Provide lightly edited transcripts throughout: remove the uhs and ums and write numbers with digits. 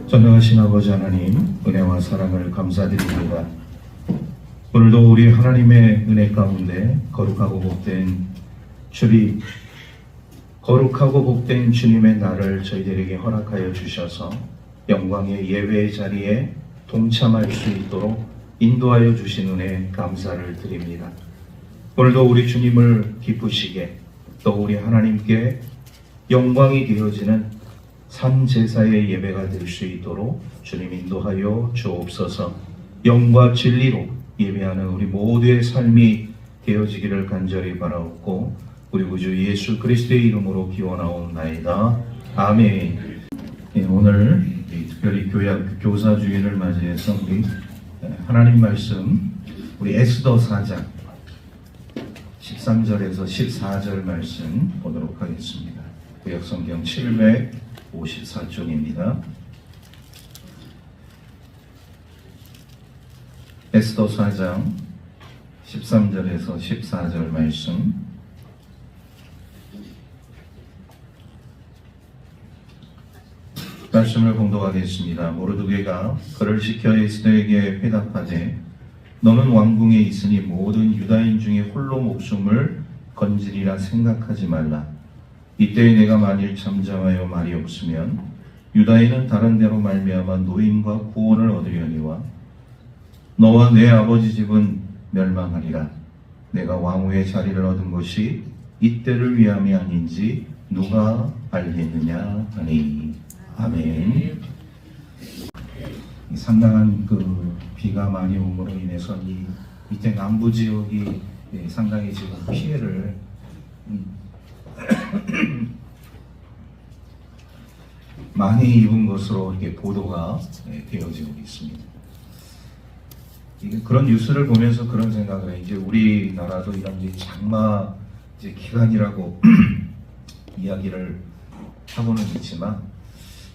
전능하신 아버지 하나님, 은혜와 사랑을 감사드립니다. 오늘도 우리 하나님의 은혜 가운데 거룩하고 복된 주님의 날을 저희들에게 허락하여 주셔서 영광의 예배의 자리에 동참할 수 있도록 인도하여 주신 은혜 감사를 드립니다. 오늘도 우리 주님을 기쁘시게, 또 우리 하나님께 영광이 되어지는 산 제사의 예배가 될 수 있도록 주님 인도하여 주옵소서. 영과 진리로 예배하는 우리 모두의 삶이 되어지기를 간절히 바라옵고 우리 구주 예수 그리스도의 이름으로 기원하옵나이다. 아멘. 오늘 특별히 교사주일을 맞이해서 우리 하나님 말씀, 우리 에스더 4장 13절에서 14절 말씀 보도록 하겠습니다. 구약성경 754쪽입니다. 에스더 4장 13절에서 14절 말씀. 말씀을 봉독하겠습니다. 모르드게가 그를 시켜 에스더에게 회답하되 너는 왕궁에 있으니 모든 유다인 중에 홀로 목숨을 건지리라 생각하지 말라. 이때에 내가 만일 잠잠하여 말이 없으면 유다인은 다른 데로 말미암아 노임과 구원을 얻으려니와 너와 내 아버지 집은 멸망하리라. 내가 왕후의 자리를 얻은 것이 이때를 위함이 아닌지 누가 알겠느냐 하니. 아멘. 상당한 비가 많이 옴으로 인해서 이 밑에 남부 지역이 상당히 지금 피해를 많이 입은 것으로 이렇게 보도가 되어지고 있습니다. 그런 뉴스를 보면서 그런 생각을 해요. 이제 우리나라도 이런 장마 기간이라고 이야기를 하고는 있지만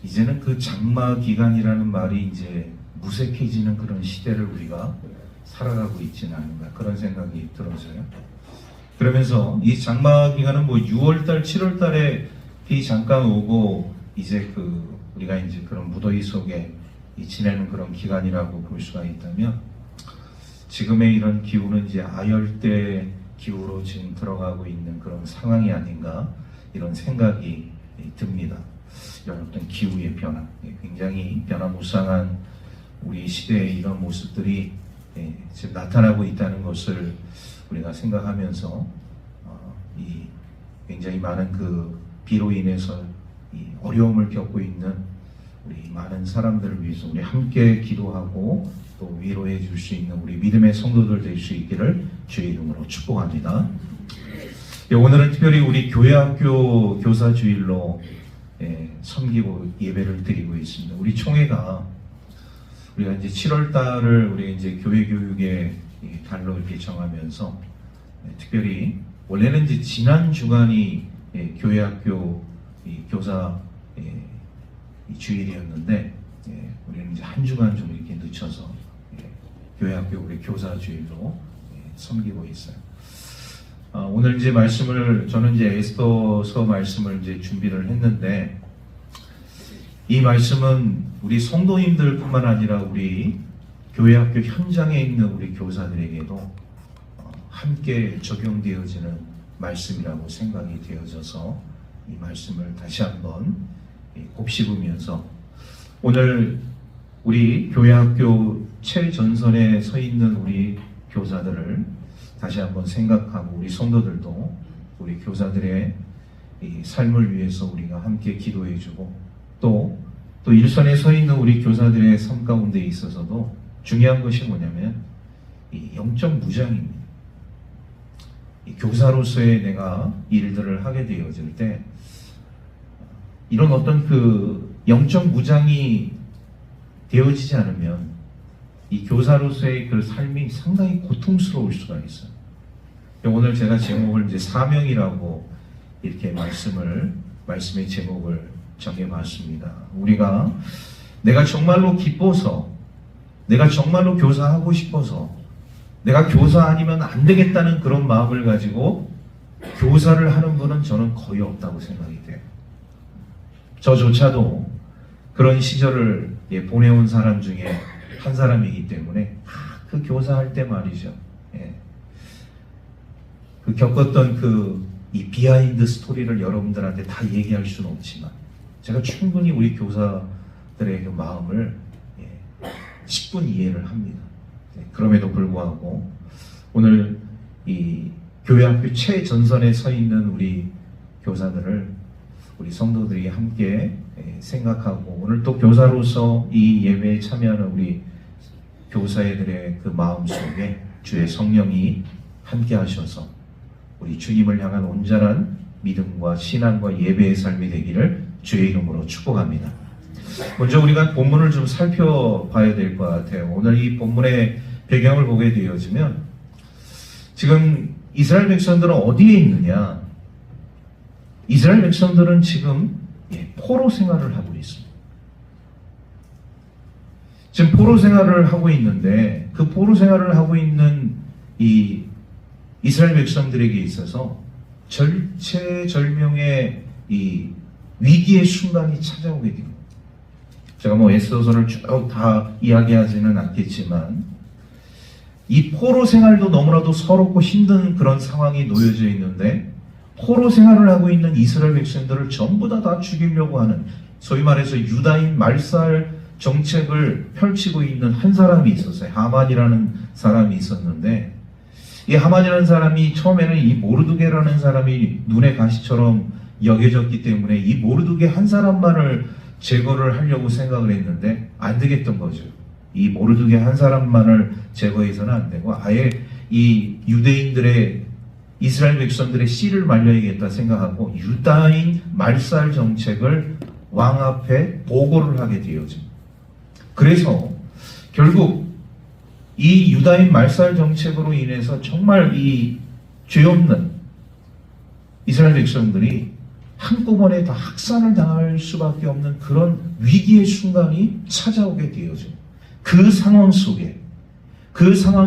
이제는 그 장마 기간이라는 말이 이제 무색해지는 그런 시대를 우리가 살아가고 있지는 않은가 그런 생각이 들어서요. 그러면서 이 장마 기간은 6월달, 7월달에 비 잠깐 오고 이제 우리가 이제 그런 무더위 속에 지내는 그런 기간이라고 볼 수가 있다면 지금의 이런 기후는 이제 아열대 기후로 지금 들어가고 있는 그런 상황이 아닌가 이런 생각이 듭니다. 이런 어떤 기후의 변화, 굉장히 변화무쌍한 우리 시대의 이런 모습들이 지금 나타나고 있다는 것을 우리가 생각하면서 이 굉장히 많은 비로 인해서 이 어려움을 겪고 있는 우리 많은 사람들을 위해서 우리 함께 기도하고 또 위로해 줄 수 있는 우리 믿음의 성도들 될 수 있기를 주의 이름으로 축복합니다. 오늘은 특별히 우리 교회학교 교사주일로 섬기고 예배를 드리고 있습니다. 우리 총회가 우리가 이제 7월 달을 우리 이제 교회 교육의 달로 이렇게 정하면서 특별히 원래는 이제 지난 주간이 교회학교 교사 주일이었는데 우리는 이제 한 주간 좀 이렇게 늦춰서 교회학교 우리 교사주일로 섬기고 있어요. 오늘 이제 말씀을 저는 이제 에스더서 말씀을 이제 준비를 했는데 이 말씀은 우리 성도님들뿐만 아니라 우리 교회학교 현장에 있는 우리 교사들에게도 함께 적용되어지는 말씀이라고 생각이 되어져서 이 말씀을 다시 한번 곱씹으면서 오늘 우리 교회학교 최전선에 서 있는 우리 교사들을 다시 한번 생각하고 우리 성도들도 우리 교사들의 이 삶을 위해서 우리가 함께 기도해주고 또 일선에 서 있는 우리 교사들의 삶 가운데 있어서도 중요한 것이 뭐냐면 이 영적 무장입니다. 이 교사로서의 내가 일들을 하게 되어질 때 이런 어떤 영적 무장이 되어지지 않으면 이 교사로서의 그 삶이 상당히 고통스러울 수가 있어요. 오늘 제가 제목을 이제 사명이라고 이렇게 말씀의 제목을 정해봤습니다. 우리가 내가 정말로 기뻐서, 내가 정말로 교사하고 싶어서, 내가 교사 아니면 안 되겠다는 그런 마음을 가지고 교사를 하는 분은 저는 거의 없다고 생각이 돼요. 저조차도 그런 시절을 보내온 사람 중에 한 사람이기 때문에 그 교사할 때 말이죠. 그 겪었던 이 비하인드 스토리를 여러분들한테 다 얘기할 수는 없지만 제가 충분히 우리 교사들의 그 마음을 10분 이해를 합니다. 그럼에도 불구하고 오늘 이 교회학교 최전선에 서 있는 우리 교사들을 우리 성도들이 함께 생각하고 오늘 또 교사로서 이 예배에 참여하는 우리 교사애들의 그 마음 속에 주의 성령이 함께 하셔서 우리 주님을 향한 온전한 믿음과 신앙과 예배의 삶이 되기를 주의 이름으로 축복합니다. 먼저 우리가 본문을 좀 살펴봐야 될 것 같아요. 오늘 이 본문의 배경을 보게 되어지면 지금 이스라엘 백성들은 어디에 있느냐? 이스라엘 백성들은 지금 포로 생활을 하고 있습니다. 지금 포로 생활을 하고 있는데 그 포로 생활을 하고 있는 이 이스라엘 백성들에게 있어서 절체절명의 이 위기의 순간이 찾아오게 됩니다. 제가 에스더서를 쭉 다 이야기하지는 않겠지만 이 포로 생활도 너무나도 서럽고 힘든 그런 상황이 놓여져 있는데 포로 생활을 하고 있는 이스라엘 백성들을 전부 다 죽이려고 하는 소위 말해서 유다인 말살 정책을 펼치고 있는 한 사람이 있었어요. 하만이라는 사람이 있었는데 이 하만이라는 사람이 처음에는 이 모르드게라는 사람이 눈의 가시처럼 여겨졌기 때문에 이 모르드게 한 사람만을 제거를 하려고 생각을 했는데 안 되겠던 거죠. 이 모르드게 한 사람만을 제거해서는 안 되고 아예 이 유대인들의 이스라엘 백성들의 씨를 말려야겠다 생각하고 유다인 말살 정책을 왕 앞에 보고를 하게 되어집니다. 그래서 결국 이 유다인 말살 정책으로 인해서 정말 이 죄 없는 이스라엘 백성들이 한꺼번에 다 학살을 당할 수밖에 없는 그런 위기의 순간이 찾아오게 되어집니다. 그 상황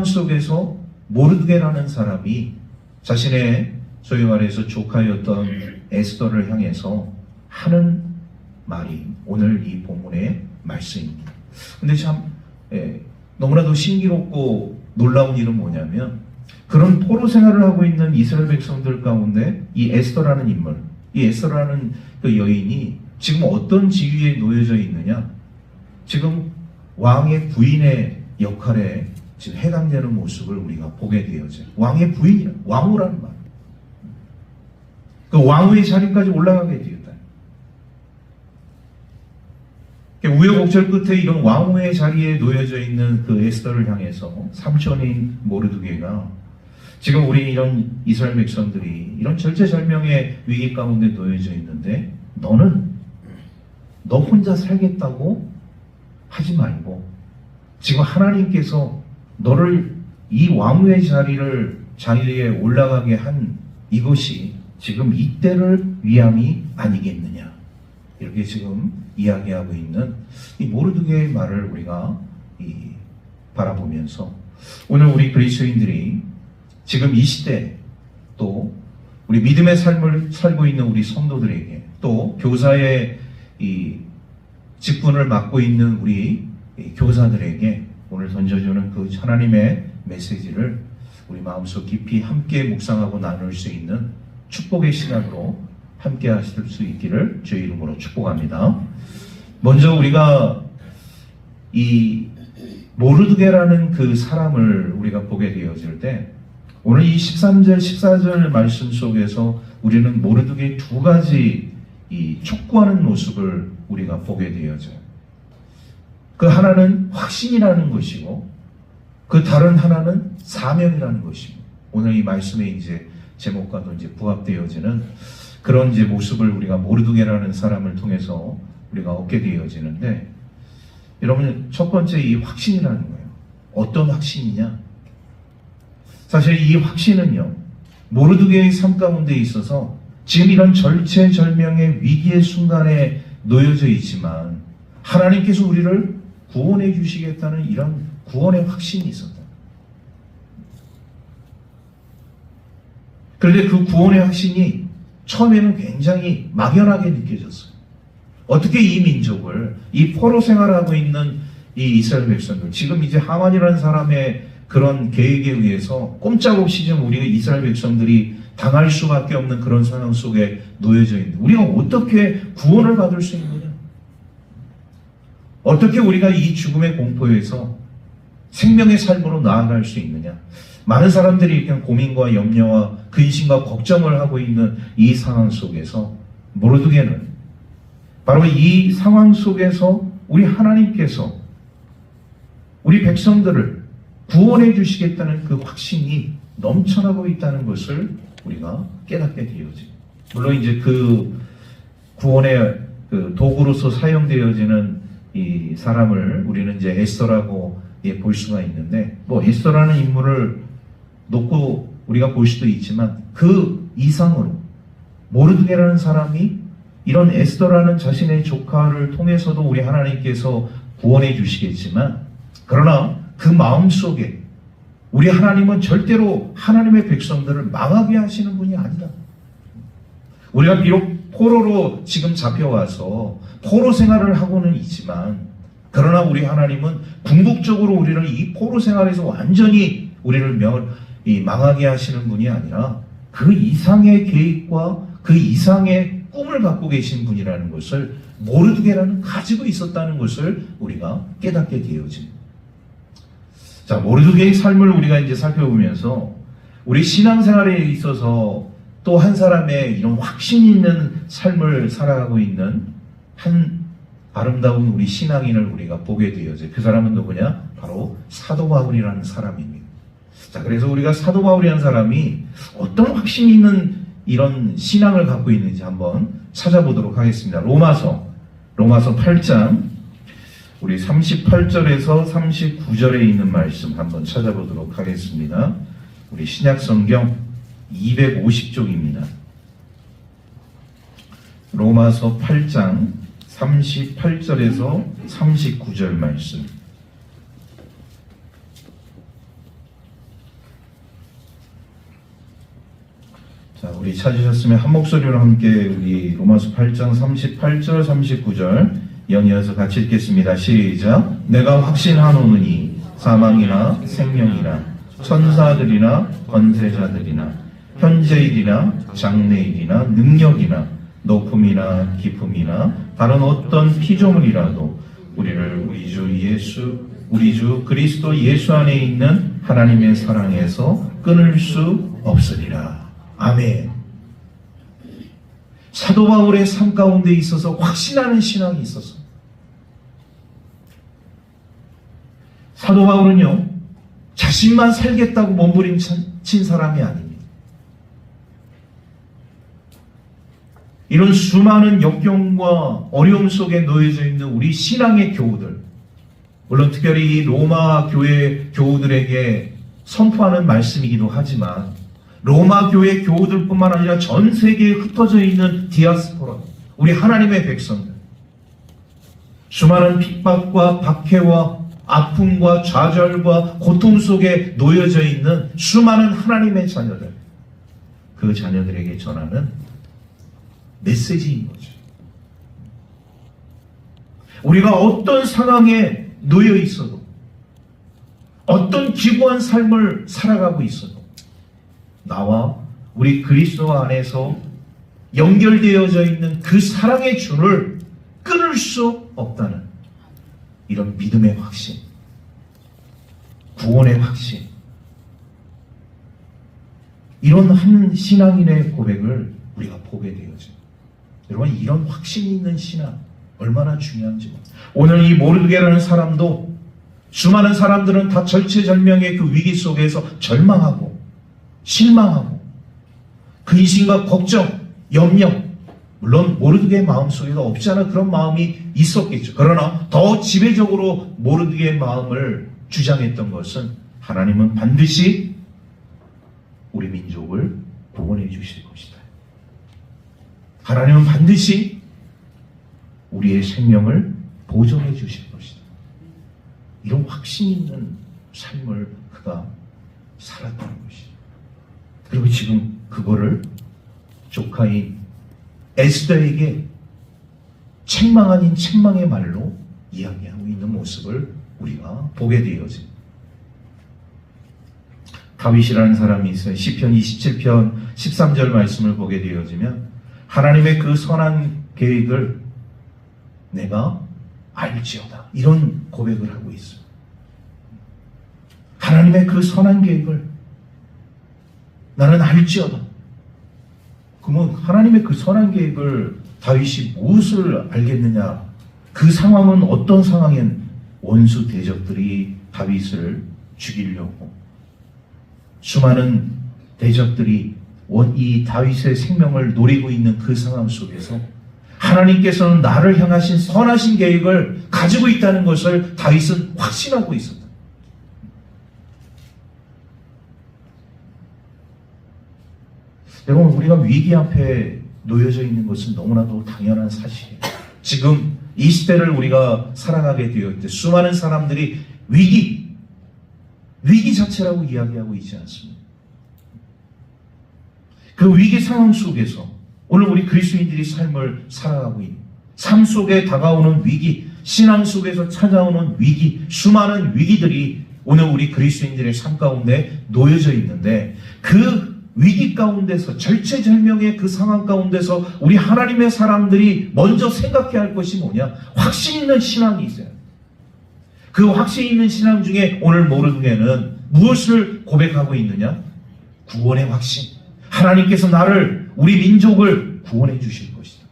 속에서 모르드게라는 사람이 자신의 소위 말해서 조카였던 에스더를 향해서 하는 말이 오늘 이 본문의 말씀입니다. 근데 참 너무나도 신기롭고 놀라운 일은 뭐냐면 그런 포로 생활을 하고 있는 이스라엘 백성들 가운데 이 에스더라는 인물, 이 에스더라는 그 여인이 지금 어떤 지위에 놓여져 있느냐? 지금 왕의 부인의 역할에 지금 해당되는 모습을 우리가 보게 되어져요. 왕의 부인이라, 왕후라는 말. 그 왕후의 자리까지 올라가게 되었다. 우여곡절 끝에 이런 왕후의 자리에 놓여져 있는 그 에스더를 향해서 삼촌인 모르드게가 지금 우리 이런 이스라엘 백성들이 이런 절체절명의 위기 가운데 놓여져 있는데 너 혼자 살겠다고 하지 말고 지금 하나님께서 너를 이 왕후의 자리에 올라가게 한 이것이 지금 이때를 위함이 아니겠느냐 이렇게 지금 이야기하고 있는 이 모르드게의 말을 우리가 바라보면서 오늘 우리 그리스도인들이 지금 이 시대 또 우리 믿음의 삶을 살고 있는 우리 성도들에게 또 교사의 이 직분을 맡고 있는 우리 교사들에게 오늘 던져주는 그 하나님의 메시지를 우리 마음속 깊이 함께 묵상하고 나눌 수 있는 축복의 시간으로 함께 하실 수 있기를 주의 이름으로 축복합니다. 먼저 우리가 이 모르드게라는 그 사람을 우리가 보게 되어질 때 오늘 이 13절, 14절 말씀 속에서 우리는 모르드게의 두 가지 이 촉구하는 모습을 우리가 보게 되어져요. 그 하나는 확신이라는 것이고 그 다른 하나는 사명이라는 것입니다. 오늘 이 말씀의 이제 제목과도 이제 부합되어지는 그런 이제 모습을 우리가 모르드게라는 사람을 통해서 우리가 얻게 되어지는데 여러분 첫 번째 이 확신이라는 거예요. 어떤 확신이냐? 사실 이 확신은요 모르드게의 삶 가운데 있어서 지금 이런 절체절명의 위기의 순간에 놓여져 있지만 하나님께서 우리를 구원해 주시겠다는 이런 구원의 확신이 있었다. 그런데 그 구원의 확신이 처음에는 굉장히 막연하게 느껴졌어요. 어떻게 이 민족을, 이 포로 생활하고 있는 이 이스라엘 백성들, 지금 이제 하만이라는 사람의 그런 계획에 의해서 꼼짝없이 지금 우리 이스라엘 백성들이 당할 수밖에 없는 그런 상황 속에 놓여져 있는데, 우리가 어떻게 구원을 받을 수 있느냐? 어떻게 우리가 이 죽음의 공포에서 생명의 삶으로 나아갈 수 있느냐? 많은 사람들이 이렇게 고민과 염려와 근심과 걱정을 하고 있는 이 상황 속에서 모르드게는 바로 이 상황 속에서 우리 하나님께서 우리 백성들을 구원해 주시겠다는 그 확신이 넘쳐나고 있다는 것을 우리가 깨닫게 되어지. 물론 이제 그 구원의 그 도구로서 사용되어지는 이 사람을 우리는 이제 에스더라고 볼 수가 있는데, 뭐 에스더라는 인물을 놓고 우리가 볼 수도 있지만 그 이상으로 모르드게라는 사람이 이런 에스더라는 자신의 조카를 통해서도 우리 하나님께서 구원해 주시겠지만, 그러나 그 마음 속에 우리 하나님은 절대로 하나님의 백성들을 망하게 하시는 분이 아니다. 우리가 비록 포로로 지금 잡혀와서 포로 생활을 하고는 있지만, 그러나 우리 하나님은 궁극적으로 우리를 이 포로 생활에서 완전히 우리를 망하게 하시는 분이 아니라 그 이상의 계획과 그 이상의 꿈을 갖고 계신 분이라는 것을 모르드게라는 가지고 있었다는 것을 우리가 깨닫게 되어집니다. 자, 모르드게의 삶을 우리가 이제 살펴보면서 우리 신앙생활에 있어서 또 한 사람의 이런 확신 있는 삶을 살아가고 있는 한 아름다운 우리 신앙인을 우리가 보게 되어져요. 그 사람은 누구냐? 바로 사도 바울이라는 사람입니다. 자, 그래서 우리가 사도 바울이라는 사람이 어떤 확신 있는 이런 신앙을 갖고 있는지 한번 찾아보도록 하겠습니다. 로마서 8장 우리 38절에서 39절에 있는 말씀 한번 찾아보도록 하겠습니다. 우리 신약성경 250쪽입니다. 로마서 8장 38절에서 39절 말씀. 자, 우리 찾으셨으면 한 목소리로 함께 우리 로마서 8장 38절 39절 연이어서 같이 읽겠습니다. 시작. 내가 확신하노니 사망이나 생명이나 천사들이나 권세자들이나 현재일이나 장래일이나 능력이나 높음이나 깊음이나 다른 어떤 피조물이라도 우리를 우리 주 그리스도 예수 안에 있는 하나님의 사랑에서 끊을 수 없으리라. 아멘. 사도 바울의 삶 가운데 있어서 확신하는 신앙이 있었어. 사도 바울은요, 자신만 살겠다고 몸부림친 사람이 아닙니다. 이런 수많은 역경과 어려움 속에 놓여져 있는 우리 신앙의 교우들, 물론 특별히 이 로마 교회 교우들에게 선포하는 말씀이기도 하지만, 로마 교회 교우들뿐만 아니라 전 세계에 흩어져 있는 디아스포라, 우리 하나님의 백성들, 수많은 핍박과 박해와 아픔과 좌절과 고통 속에 놓여져 있는 수많은 하나님의 자녀들, 그 자녀들에게 전하는 메시지인 거죠. 우리가 어떤 상황에 놓여 있어도, 어떤 기구한 삶을 살아가고 있어도 나와 우리 그리스도 안에서 연결되어져 있는 그 사랑의 줄을 끊을 수 없다는 이런 믿음의 확신, 구원의 확신, 이런 한 신앙인의 고백을 우리가 보게 되어져요. 여러분, 이런 확신이 있는 신앙 얼마나 중요한지. 오늘 이 모르드게라는 사람도, 수많은 사람들은 다 절체절명의 그 위기 속에서 절망하고 실망하고 근심과 걱정, 염려, 물론 모르드게의 마음속에도 없지 않아 그런 마음이 있었겠죠. 그러나 더 지배적으로 모르드게의 마음을 주장했던 것은 하나님은 반드시 우리 민족을 구원해 주실 것이다. 하나님은 반드시 우리의 생명을 보존해 주실 것이다. 이런 확신 있는 삶을 그가 살았다는 것이죠. 그리고 지금 그거를 조카인 에스더에게 책망 아닌 책망의 말로 이야기하고 있는 모습을 우리가 보게 되어집니다. 다윗이라는 사람이 있어요. 시편 27편 13절 말씀을 보게 되어지면 하나님의 그 선한 계획을 내가 알지어다, 이런 고백을 하고 있어요. 하나님의 그 선한 계획을 나는 알지어다. 그러면 하나님의 그 선한 계획을 다윗이 무엇을 알겠느냐? 그 상황은 어떤 상황인 원수 대적들이 다윗을 죽이려고, 수많은 대적들이 이 다윗의 생명을 노리고 있는 그 상황 속에서 하나님께서는 나를 향하신 선하신 계획을 가지고 있다는 것을 다윗은 확신하고 있었다. 여러분, 우리가 위기 앞에 놓여져 있는 것은 너무나도 당연한 사실이에요. 지금 이 시대를 우리가 살아가게 되었을 때 수많은 사람들이 위기 자체라고 이야기하고 있지 않습니다. 그 위기 상황 속에서 오늘 우리 그리스도인들이 삶을 살아가고 있는, 삶 속에 다가오는 위기, 신앙 속에서 찾아오는 위기, 수많은 위기들이 오늘 우리 그리스도인들의 삶 가운데 놓여져 있는데, 그 위기 가운데서, 절체절명의 그 상황 가운데서 우리 하나님의 사람들이 먼저 생각해야 할 것이 뭐냐? 확신 있는 신앙이 있어요. 그 확신 있는 신앙 중에 오늘 모르게는 무엇을 고백하고 있느냐? 구원의 확신. 하나님께서 나를, 우리 민족을 구원해 주실 것이다.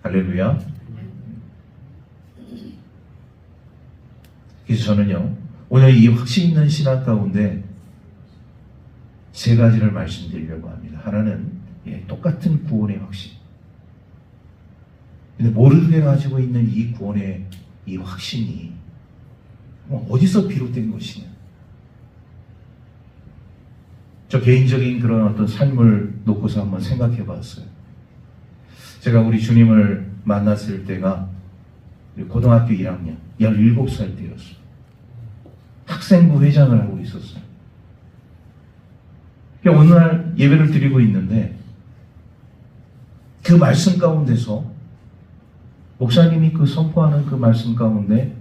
할렐루야. 그래서 저는요, 오늘 이 확신 있는 신앙 가운데 세 가지를 말씀드리려고 합니다. 하나는 똑같은 구원의 확신. 근데 모르게 가지고 있는 이 구원의 이 확신이 어디서 비롯된 것이냐? 저 개인적인 그런 어떤 삶을 놓고서 한번 생각해 봤어요. 제가 우리 주님을 만났을 때가 고등학교 1학년, 17살 때였어요. 학생부 회장을 하고 있었어요. 어느 날 예배를 드리고 있는데 그 말씀 가운데서 목사님이 그 선포하는 그 말씀 가운데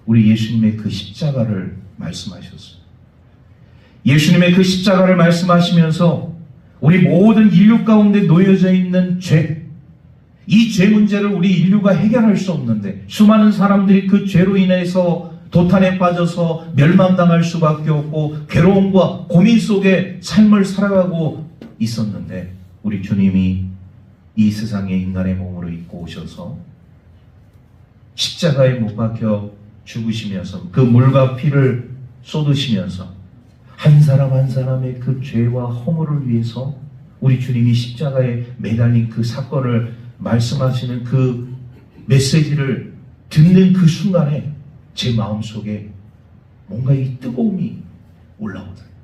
우리 예수님의 그 십자가를 말씀하셨어요. 예수님의 그 십자가를 말씀하시면서 우리 모든 인류 가운데 놓여져 있는 죄, 이 죄 문제를 우리 인류가 해결할 수 없는데 수많은 사람들이 그 죄로 인해서 도탄에 빠져서 멸망당할 수밖에 없고 괴로움과 고민 속에 삶을 살아가고 있었는데 우리 주님이 이 세상에 인간의 몸으로 입고 오셔서 십자가에 못 박혀 죽으시면서 그 물과 피를 쏟으시면서 한 사람 한 사람의 그 죄와 허물을 위해서 우리 주님이 십자가에 매달린 그 사건을 말씀하시는 그 메시지를 듣는 그 순간에 제 마음속에 뭔가 이 뜨거움이 올라오더라고요.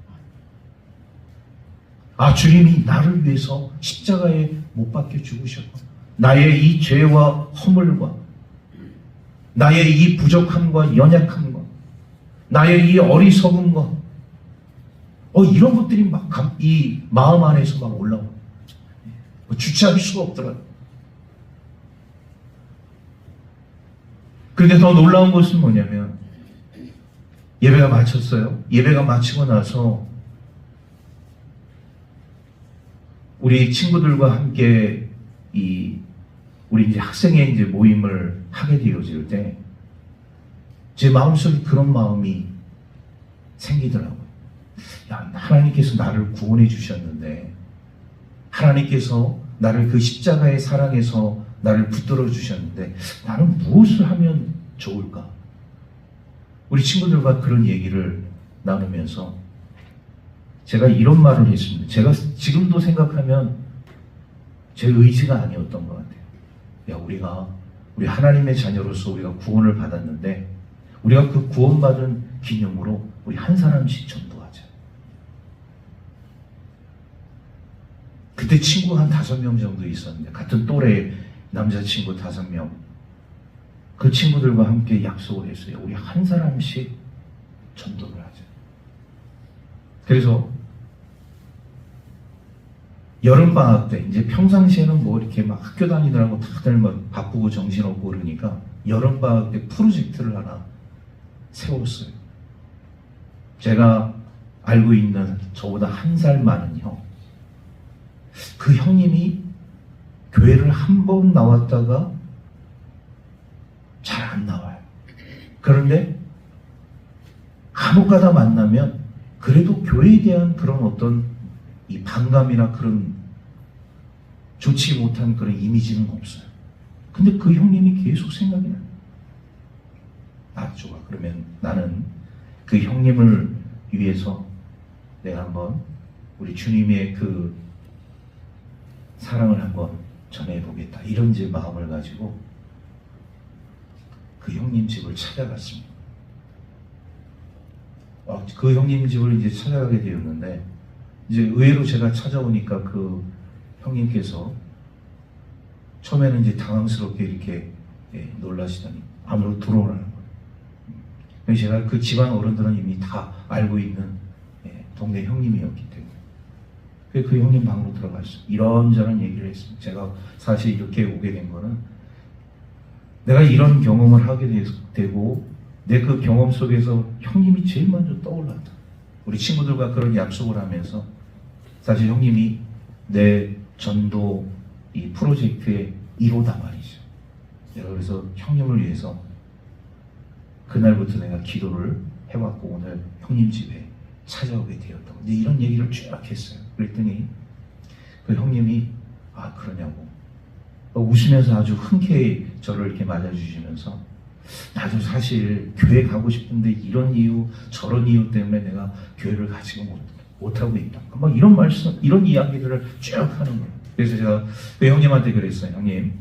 아, 주님이 나를 위해서 십자가에 못 박혀 죽으셨고 나의 이 죄와 허물과 나의 이 부족함과 연약함과 나의 이 어리석음과 이런 것들이 막 이 마음 안에서 막 올라오고 주체할 수가 없더라고요. 그런데 더 놀라운 것은 뭐냐면 예배가 마쳤어요. 예배가 마치고 나서 우리 친구들과 함께 우리 이제 학생의 이제 모임을 하게 되어질 때 제 마음속에 그런 마음이 생기더라고요. 야, 하나님께서 나를 구원해 주셨는데 하나님께서 나를 그 십자가의 사랑에서 나를 붙들어 주셨는데 나는 무엇을 하면 좋을까? 우리 친구들과 그런 얘기를 나누면서 제가 이런 말을 했습니다. 제가 지금도 생각하면 제 의지가 아니었던 것 같아요. 야, 우리 하나님의 자녀로서 우리가 구원을 받았는데 우리가 그 구원받은 기념으로 우리 한 사람씩 전도하자. 그때 친구 한 5명 정도 있었는데 같은 또래 남자친구 5명, 그 친구들과 함께 약속을 했어요. 우리 한 사람씩 전도를 하자. 그래서 여름방학 때, 이제 평상시에는 뭐 이렇게 막 학교 다니느라고 다들 막 바쁘고 정신없고 그러니까 여름방학 때 프로젝트를 하나 세웠어요. 제가 알고 있는 저보다 한 살 많은 형. 그 형님이 교회를 한 번 나왔다가 잘 안 나와요. 그런데 간혹 가다 만나면 그래도 교회에 대한 그런 어떤 이 반감이나 그런 좋지 못한 그런 이미지는 없어요. 근데 그 형님이 계속 생각이 나요. 아, 좋아. 그러면 나는 그 형님을 위해서 내가 한번 우리 주님의 그 사랑을 한번 전해보겠다. 이런 제 마음을 가지고 그 형님 집을 찾아갔습니다. 그 형님 집을 이제 찾아가게 되었는데, 이제 의외로 제가 찾아오니까 그 형님께서 처음에는 이제 당황스럽게 이렇게 놀라시더니 안으로 들어오라는 거예요. 제가 그 집안 어른들은 이미 다 알고 있는 동네 형님이었기 때문에 그 형님 방으로 들어갔어요. 이런저런 얘기를 했습니다. 제가 사실 이렇게 오게 된 거는 내가 이런 경험을 하게 되고 내 그 경험 속에서 형님이 제일 먼저 떠올랐다. 우리 친구들과 그런 약속을 하면서 사실 형님이 내 전도 이 프로젝트의 1호다 말이죠. 내가 그래서 형님을 위해서 그날부터 내가 기도를 해왔고 오늘 형님 집에 찾아오게 되었다고 이제 이런 얘기를 쭉 했어요. 그랬더니 그 형님이 아 그러냐고 웃으면서 아주 흔쾌히 저를 이렇게 맞아주시면서 나도 사실 교회 가고 싶은데 이런 이유 저런 이유 때문에 내가 교회를 가지 못하고 있다. 막 이런 말씀 이런 이야기들을 쭉 하는 거예요. 그래서 제가 그 형님한테 그랬어요. 형님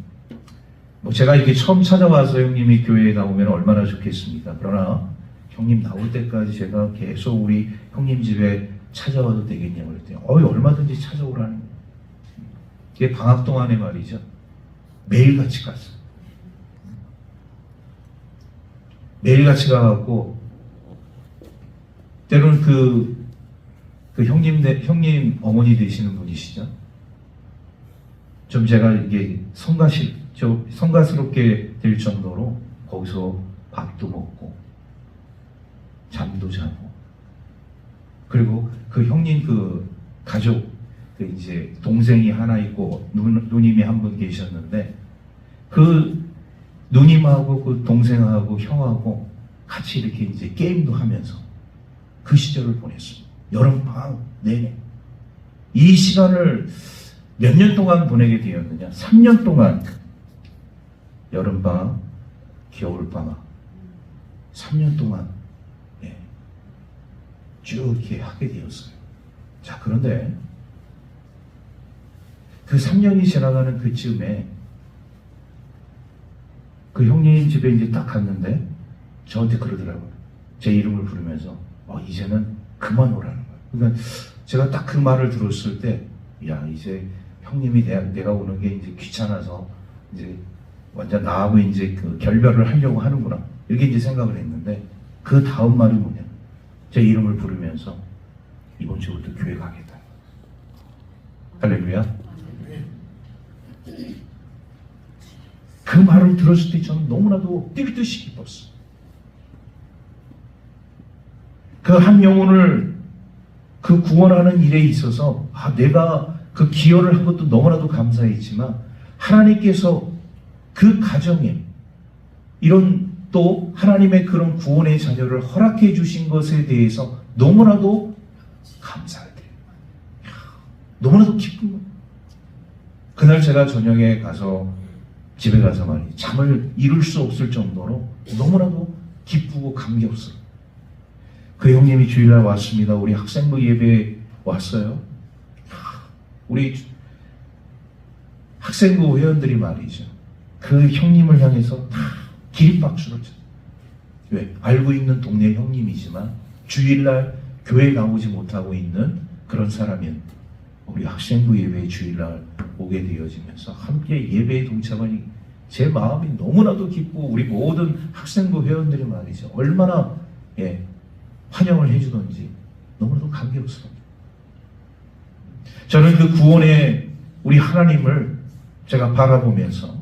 뭐 제가 이렇게 처음 찾아와서 형님이 교회에 나오면 얼마나 좋겠습니까? 그러나 형님 나올 때까지 제가 계속 우리 형님 집에 찾아와도 되겠냐고 그랬더니 얼마든지 찾아오라는 거예요. 이게 방학 동안에 말이죠. 매일같이 갔어요. 매일같이 가갖고 때로는 그 형님 어머니 되시는 분이시죠. 좀 제가 이게 성가스럽게 될 정도로 거기서 밥도 먹고 잠도 자고 그리고 그 형님 그 가족 그 이제 동생이 하나 있고 누님이 한 분 계셨는데 그 누님하고 그 동생하고 형하고 같이 이렇게 이제 게임도 하면서 그 시절을 보냈습니다. 여름방학 내내. 이 시간을 몇 년 동안 보내게 되었느냐? 3년 동안 여름방학, 겨울방학 3년 동안 쭉 이렇게 하게 되었어요. 자, 그런데 그 3년이 지나가는 그쯤에 그 형님 집에 이제 딱 갔는데 저한테 그러더라고요. 제 이름을 부르면서 이제는 그만 오라는 거예요. 그러니까 제가 딱 그 말을 들었을 때 야 이제 형님이 내가 오는 게 이제 귀찮아서 이제 완전 나하고 이제 그 결별을 하려고 하는구나 이렇게 이제 생각을 했는데 그 다음 말이 뭐냐 제 이름을 부르면서 이번 주부터 교회 가겠다. 할렐루야. 그 말을 들었을 때 저는 너무나도 뛰듯이 기뻤어요. 그 한 영혼을 그 구원하는 일에 있어서 내가 그 기여를 한 것도 너무나도 감사했지만 하나님께서 그 가정에 이런 또 하나님의 그런 구원의 자녀를 허락해 주신 것에 대해서 너무나도 감사해요. 너무나도 기쁜 거예요. 그날 제가 저녁에 가서 집에 가서 말이에요. 잠을 이룰 수 없을 정도로 너무나도 기쁘고 감격스러워. 그 형님이 주일날 왔습니다. 우리 학생부 예배에 왔어요. 우리 학생부 회원들이 말이죠. 그 형님을 향해서 다 기립박수를 쳤어요. 왜? 알고 있는 동네 형님이지만 주일날 교회 나오지 못하고 있는 그런 사람인 우리 학생부 예배에 주일날 오게 되어지면서 함께 예배에 동참하니 제 마음이 너무나도 기쁘고 우리 모든 학생부 회원들이 말이죠. 얼마나 환영을 해주던지 너무나도 감격스러워요. 저는 그 구원의 우리 하나님을 제가 바라보면서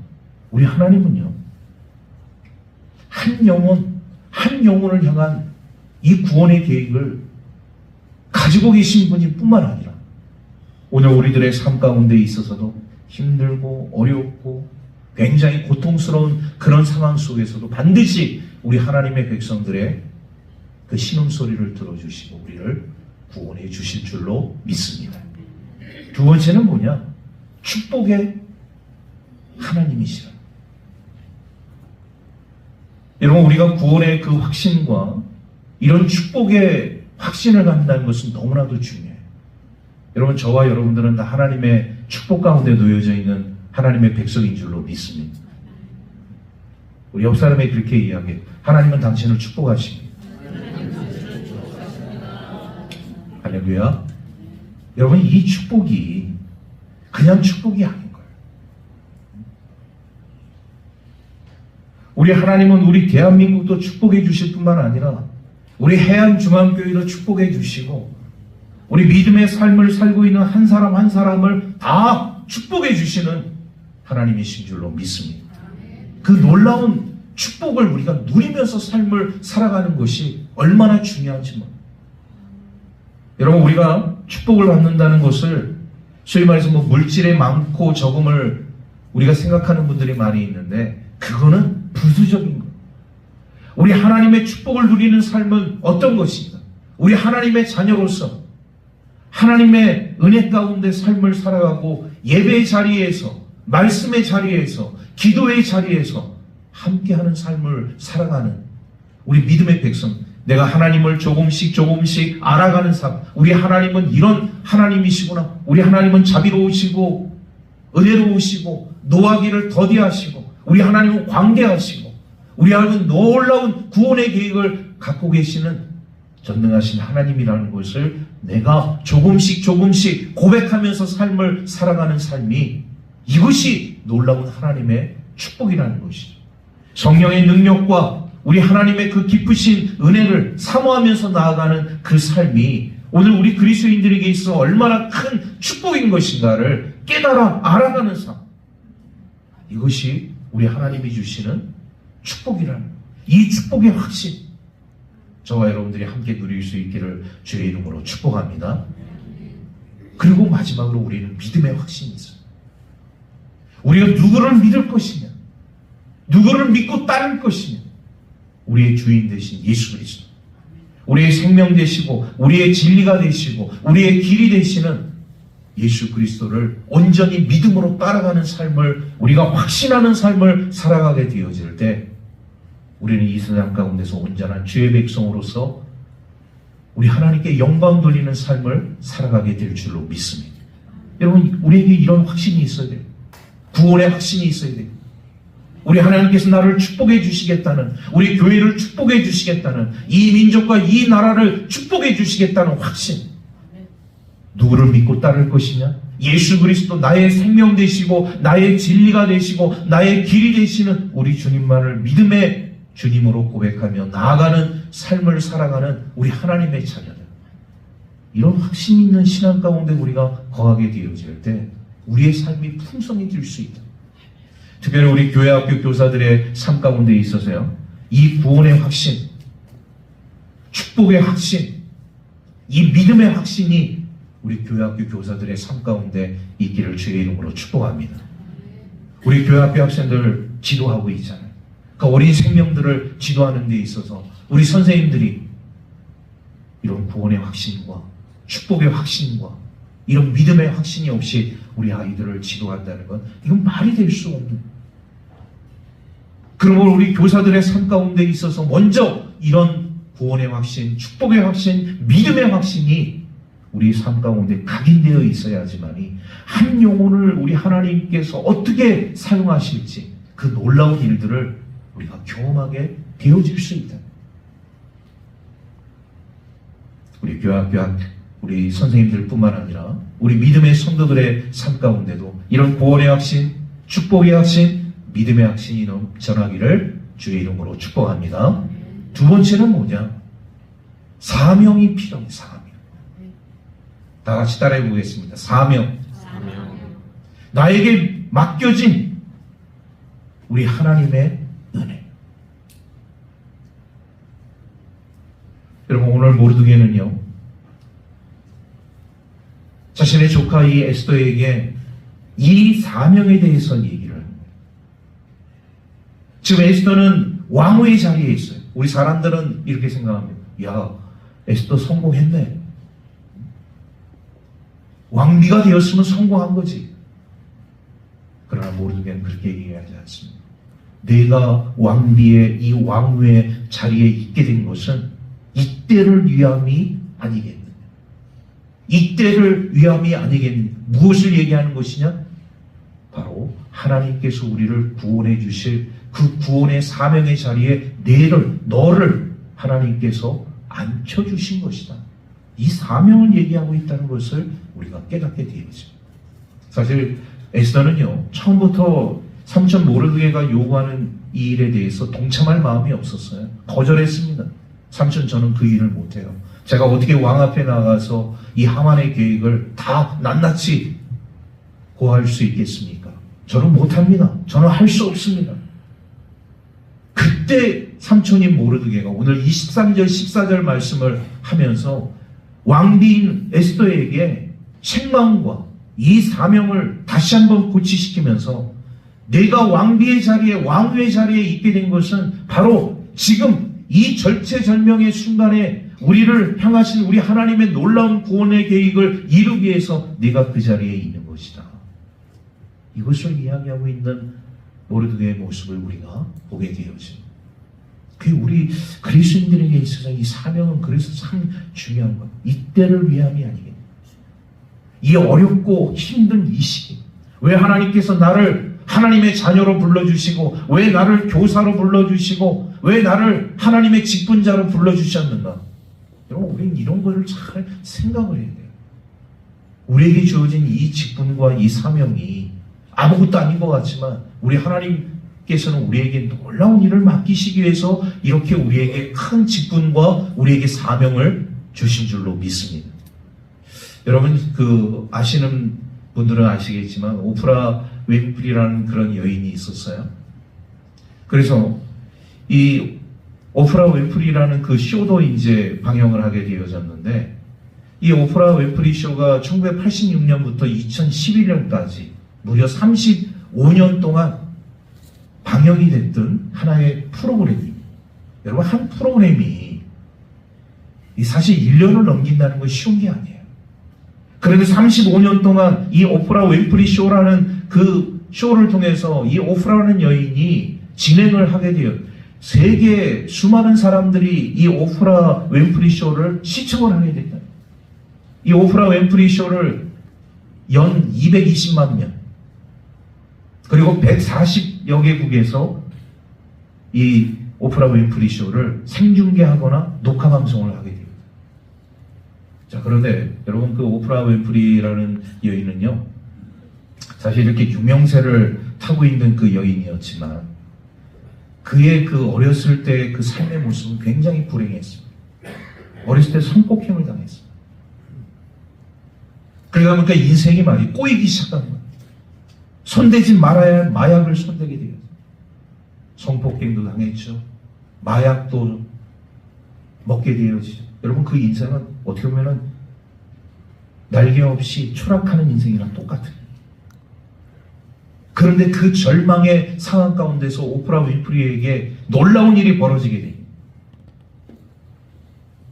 우리 하나님은요, 한 영혼을 향한 이 구원의 계획을 가지고 계신 분이 뿐만 아니라 오늘 우리들의 삶 가운데 있어서도 힘들고 어렵고 굉장히 고통스러운 그런 상황 속에서도 반드시 우리 하나님의 백성들의 그 신음소리를 들어주시고 우리를 구원해 주실 줄로 믿습니다. 두 번째는 뭐냐? 축복의 하나님이시라. 여러분, 우리가 구원의 그 확신과 이런 축복의 확신을 갖는다는 것은 너무나도 중요해요. 여러분, 저와 여러분들은 다 하나님의 축복 가운데 놓여져 있는 하나님의 백성인 줄로 믿습니다. 우리 옆 사람이 그렇게 이야기해요. 하나님은 당신을 축복하십니다. 할렐루야. 여러분, 이 축복이 그냥 축복이 아닌 거예요. 우리 하나님은 우리 대한민국도 축복해 주실 뿐만 아니라 우리 해안중앙교회도 축복해 주시고 우리 믿음의 삶을 살고 있는 한 사람 한 사람을 다 축복해 주시는 하나님이신 줄로 믿습니다. 그 놀라운 축복을 우리가 누리면서 삶을 살아가는 것이 얼마나 중요한지 몰라요. 여러분, 우리가 축복을 받는다는 것을 소위 말해서 물질의 많고 적음을 우리가 생각하는 분들이 많이 있는데 그거는 부수적인 거예요. 우리 하나님의 축복을 누리는 삶은 어떤 것인가? 우리 하나님의 자녀로서 하나님의 은혜 가운데 삶을 살아가고 예배의 자리에서, 말씀의 자리에서, 기도의 자리에서 함께하는 삶을 살아가는 우리 믿음의 백성, 내가 하나님을 조금씩 알아가는 삶, 우리 하나님은 이런 하나님이시구나, 우리 하나님은 자비로우시고 은혜로우시고 노하기를 더디하시고 우리 하나님은 광대하시고 우리 하나님은 놀라운 구원의 계획을 갖고 계시는 전능하신 하나님이라는 것을 내가 조금씩 고백하면서 삶을 살아가는 삶이, 이것이 놀라운 하나님의 축복이라는 것이죠. 성령의 능력과 우리 하나님의 그 깊으신 은혜를 사모하면서 나아가는 그 삶이 오늘 우리 그리스도인들에게 있어 얼마나 큰 축복인 것인가를 깨달아 알아가는 삶, 이것이 우리 하나님이 주시는 축복이라는, 이 축복의 확신, 저와 여러분들이 함께 누릴 수 있기를 주의 이름으로 축복합니다. 그리고 마지막으로 우리는 믿음의 확신이 있어요. 우리가 누구를 믿을 것이냐, 누구를 믿고 따를 것이냐, 우리의 주인 되신 예수 그리스도, 우리의 생명 되시고 우리의 진리가 되시고 우리의 길이 되시는 예수 그리스도를 온전히 믿음으로 따라가는 삶을, 우리가 확신하는 삶을 살아가게 되어질 때 우리는 이 세상 가운데서 온전한 주의 백성으로서 우리 하나님께 영광 돌리는 삶을 살아가게 될 줄로 믿습니다. 여러분, 우리에게 이런 확신이 있어야 돼요. 구원의 확신이 있어야 돼요. 우리 하나님께서 나를 축복해 주시겠다는, 우리 교회를 축복해 주시겠다는, 이 민족과 이 나라를 축복해 주시겠다는 확신. 누구를 믿고 따를 것이냐? 예수 그리스도, 나의 생명 되시고 나의 진리가 되시고 나의 길이 되시는 우리 주님만을 믿음의 주님으로 고백하며 나아가는 삶을 살아가는 우리 하나님의 자녀들, 이런 확신 있는 신앙 가운데 우리가 거하게 되어질 때 우리의 삶이 풍성해질 수 있다. 특별히 우리 교회 학교 교사들의 삶 가운데 있어서요, 이 구원의 확신, 축복의 확신, 이 믿음의 확신이 우리 교회 학교 교사들의 삶 가운데 있기를 주의 이름으로 축복합니다. 우리 교회 학교 학생들 지도하고 있잖아요. 그 어린 생명들을 지도하는 데 있어서 우리 선생님들이 이런 구원의 확신과 축복의 확신과 이런 믿음의 확신이 없이 우리 아이들을 지도한다는 건 이건 말이 될 수 없는, 그러므로 우리 교사들의 삶 가운데 있어서 먼저 이런 구원의 확신, 축복의 확신, 믿음의 확신이 우리 삶 가운데 각인되어 있어야지만이 한 영혼을 우리 하나님께서 어떻게 사용하실지 그 놀라운 일들을 우리가 경험하게 되어질 수 있다. 우리 교학교 우리 선생님들 뿐만 아니라 우리 믿음의 성도들의 삶 가운데도 이런 구원의 확신, 축복의 확신, 믿음의 확신이 넘쳐나기를 주의 이름으로 축복합니다. 두 번째는 뭐냐? 사명이 필요해. 사명. 다 같이 따라해 보겠습니다. 사명. 사명. 나에게 맡겨진 우리 하나님의 은혜. 여러분, 오늘 모르드게는요, 자신의 조카 이 에스더에게 이 사명에 대해서 얘기를 합니다. 지금 에스더는 왕후의 자리에 있어요. 우리 사람들은 이렇게 생각합니다. 야, 에스더 성공했네. 왕비가 되었으면 성공한 거지. 그러나 모르드게는 그렇게 얘기하지 않습니다. 내가 왕비의 이 왕후의 자리에 있게 된 것은 이때를 위함이 아니겠느냐. 이때를 위함이 아니겠느냐. 무엇을 얘기하는 것이냐? 바로 하나님께서 우리를 구원해 주실 그 구원의 사명의 자리에 너를 하나님께서 앉혀주신 것이다. 이 사명을 얘기하고 있다는 것을 우리가 깨닫게 되어집니다. 사실 에스더는요, 처음부터 삼촌 모르드게가 요구하는 이 일에 대해서 동참할 마음이 없었어요. 거절했습니다. 삼촌, 저는 그 일을 못해요. 제가 어떻게 왕 앞에 나가서 이 하만의 계획을 다 낱낱이 고할 수 있겠습니까? 저는 못합니다. 저는 할 수 없습니다. 그때 삼촌인 모르드게가 오늘 23절 14절 말씀을 하면서 왕비인 에스더에게 책망과 이 사명을 다시 한번 고치시키면서 내가 왕비의 자리에 왕후의 자리에 있게 된 것은 바로 지금 이 절체절명의 순간에 우리를 향하신 우리 하나님의 놀라운 구원의 계획을 이루기 위해서 네가 그 자리에 있는 것이다. 이것을 이야기하고 있는 모르드게의 모습을 우리가 보게 되어집니다. 그 우리 그리스도인들에게 있어서 이 사명은 그래서 참 중요한 것. 이때를 위함이 아니겠냐. 이 어렵고 힘든 이 시기. 왜 하나님께서 나를 하나님의 자녀로 불러주시고, 왜 나를 교사로 불러주시고, 왜 나를 하나님의 직분자로 불러주셨는가? 여러분, 우리는 이런 것을 잘 생각을 해야 돼요. 우리에게 주어진 이 직분과 이 사명이 아무것도 아닌 것 같지만 우리 하나님께서는 우리에게 놀라운 일을 맡기시기 위해서 이렇게 우리에게 큰 직분과 우리에게 사명을 주신 줄로 믿습니다. 여러분, 아시는 분들은 아시겠지만 오프라 윈프리라는 그런 여인이 있었어요. 그래서 이 오프라 윈프리라는 그 쇼도 이제 방영을 하게 되어졌는데, 이 오프라 윈프리 쇼가 1986년부터 2011년까지 무려 35년 동안 방영이 됐던 하나의 프로그램입니다. 여러분, 한 프로그램이 사실 1년을 넘긴다는 건 쉬운 게 아니에요. 그런데 35년 동안 이 오프라 윈프리 쇼라는 그 쇼를 통해서 이 오프라라는 여인이 진행을 하게 되어 세계 수많은 사람들이 이 오프라 윈프리 쇼를 시청을 하게 됐다. 이 오프라 윈프리 쇼를 연 220만 명, 그리고 140여 개국에서 이 오프라 윈프리 쇼를 생중계하거나 녹화 방송을 하게 됩니다. 자, 그런데 여러분, 그 오프라 윈프리라는 여인은요, 사실 이렇게 유명세를 타고 있는 그 여인이었지만 그의 그 어렸을 때 그 삶의 모습은 굉장히 불행했습니다. 어렸을 때 성폭행을 당했습니다. 그러다 보니까 인생이 많이 꼬이기 시작한 거예요. 손대지 말아야 할 마약을 손대게 되었어요. 성폭행도 당했죠. 마약도 먹게 되어지죠. 여러분, 그 인생은 어떻게 보면 날개 없이 추락하는 인생이랑 똑같아요. 그런데 그 절망의 상황 가운데서 오프라 윈프리에게 놀라운 일이 벌어지게 됩니다.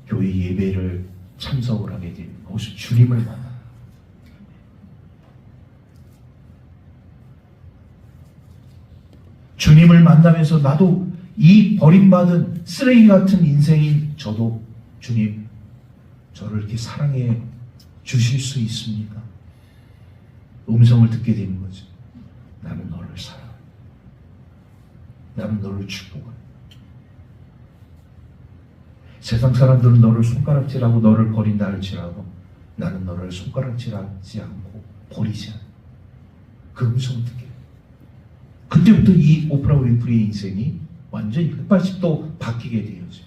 교회 예배를 참석을 하게 됩니다. 거기서 주님을 만나. 주님을 만나면서 나도 이 버림받은 쓰레기 같은 인생인 저도 주님, 저를 이렇게 사랑해 주실 수 있습니까? 음성을 듣게 되는 거죠. 나는 너를 사랑해. 나는 너를 축복해. 세상 사람들은 너를 손가락질하고 너를 버린다 할지라도 나는 너를 손가락질하지 않고 버리지 않아. 그 음성을 듣게. 그때부터 이 오프라 윈프리의 인생이 완전히 180도 바뀌게 되어져요.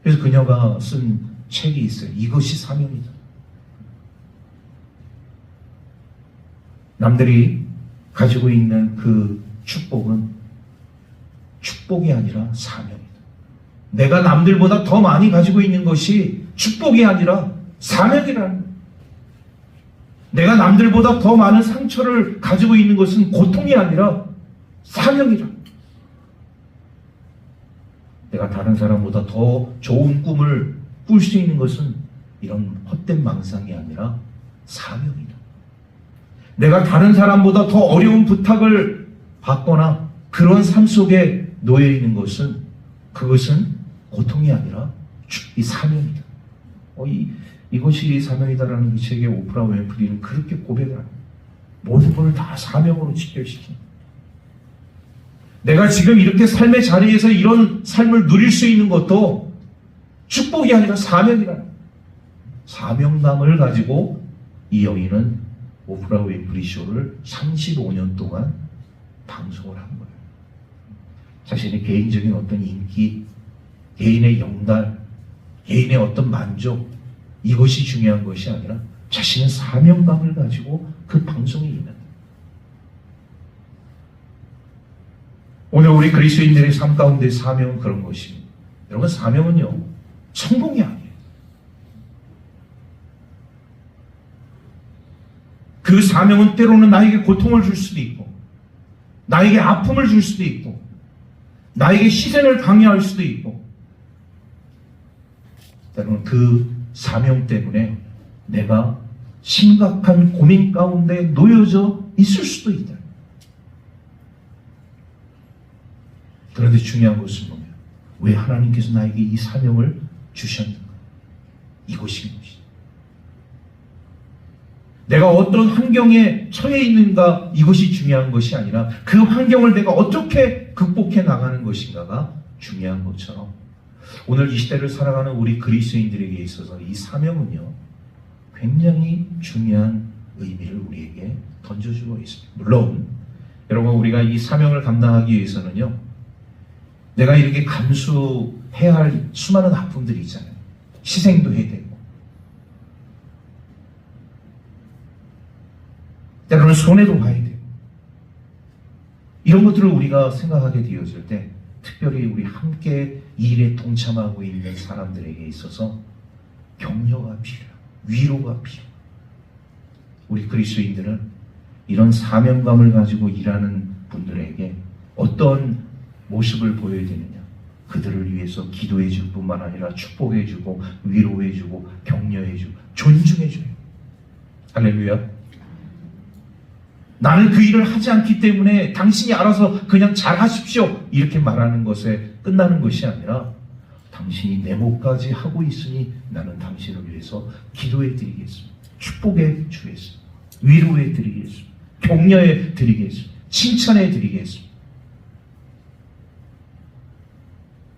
그래서 그녀가 쓴 책이 있어요. 이것이 사명이다. 남들이 가지고 있는 그 축복은 축복이 아니라 사명이다. 내가 남들보다 더 많이 가지고 있는 것이 축복이 아니라 사명이라는 거예요. 내가 남들보다 더 많은 상처를 가지고 있는 것은 고통이 아니라 사명이라. 내가 다른 사람보다 더 좋은 꿈을 꿀 수 있는 것은 이런 헛된 망상이 아니라 사명이다. 내가 다른 사람보다 더 어려운 부탁을 받거나 그런 삶 속에 놓여 있는 것은 그것은 고통이 아니라 이 사명이다. 이것이 사명이다라는 이 책에 오프라 윈프리는 그렇게 고백을 합니다. 모든 것을 다 사명으로 직결시킵니다. 내가 지금 이렇게 삶의 자리에서 이런 삶을 누릴 수 있는 것도 축복이 아니라 사명이라는 거예요. 사명감을 가지고 이 여인은 오프라 윈프리 쇼를 35년 동안 방송을 한 거예요. 자신의 개인적인 어떤 인기, 개인의 영달, 개인의 어떤 만족, 이것이 중요한 것이 아니라 자신의 사명감을 가지고 그 방송에 임한다. 오늘 우리 그리스도인들의 삶 가운데 사명은 그런 것입니다. 여러분, 사명은요, 성공이 아니에요. 그 사명은 때로는 나에게 고통을 줄 수도 있고, 나에게 아픔을 줄 수도 있고, 나에게 시선을 강요할 수도 있고, 때로는 그 사명 때문에 내가 심각한 고민 가운데 놓여져 있을 수도 있다. 그런데 중요한 것은 뭐냐? 왜 하나님께서 나에게 이 사명을 주셨는가? 이것인 것이다. 내가 어떤 환경에 처해 있는가, 이것이 중요한 것이 아니라 그 환경을 내가 어떻게 극복해 나가는 것인가가 중요한 것처럼 오늘 이 시대를 살아가는 우리 그리스도인들에게 있어서 이 사명은요, 굉장히 중요한 의미를 우리에게 던져주고 있습니다. 물론 여러분, 우리가 이 사명을 감당하기 위해서는요, 내가 이렇게 감수해야 할 수많은 아픔들이 있잖아요. 희생도 해야 되고, 때로는 손해도 봐야 되고, 이런 것들을 우리가 생각하게 되어질 때 특별히 우리 함께 이 일에 동참하고 있는 사람들에게 있어서 격려가 필요해요. 위로가 필요해요. 우리 그리스도인들은 이런 사명감을 가지고 일하는 분들에게 어떤 모습을 보여야 되느냐? 그들을 위해서 기도해 줄 뿐만 아니라 축복해 주고 위로해 주고 격려해 주고 존중해 줘요. 할렐루야. 나는 그 일을 하지 않기 때문에 당신이 알아서 그냥 잘 하십시오, 이렇게 말하는 것에 끝나는 것이 아니라 당신이 내 몫까지 하고 있으니 나는 당신을 위해서 기도해 드리겠습니다. 축복해 주겠습니다. 위로해 드리겠습니다. 격려해 드리겠습니다. 칭찬해 드리겠습니다.